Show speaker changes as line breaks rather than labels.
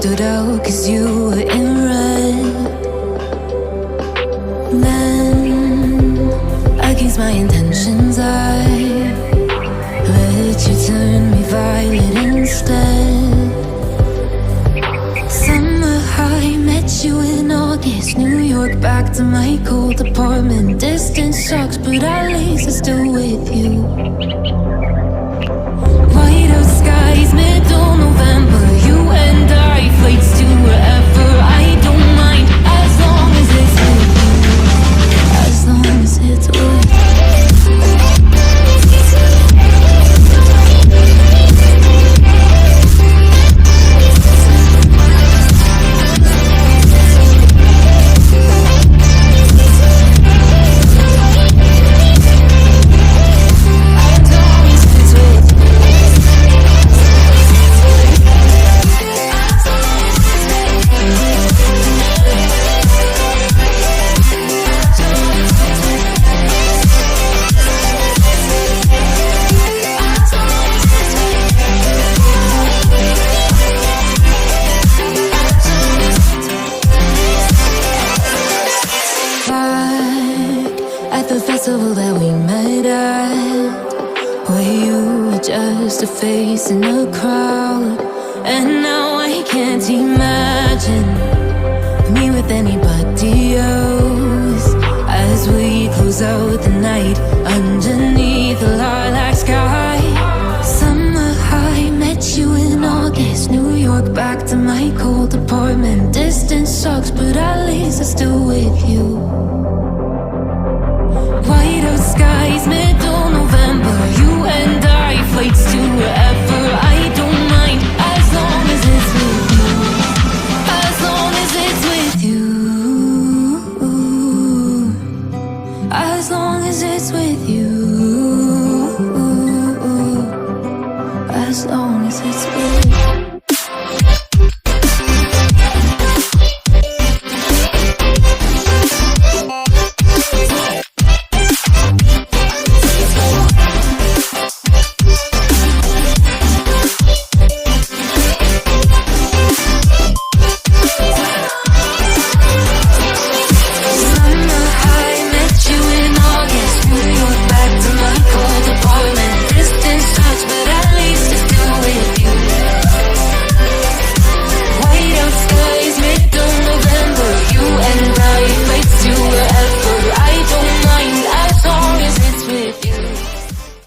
stood out cause you were in red. Then, against my intentions, I let you turn me violet instead. Summer high, met you in August. New York, back to my cold apartment. Distance sucks, but at least I'm still with you. White out skies, middle November. You and I, flights to wherever. I don't mind, as long as it's with you. As long as it's with you. That we met at, where you were just a face in a crowd. And now I can't imagine me with anybody else. As we close out the night underneath the lilac sky. Summer high, met you in August. New York, back to my cold apartment. Distance sucks, but at least I still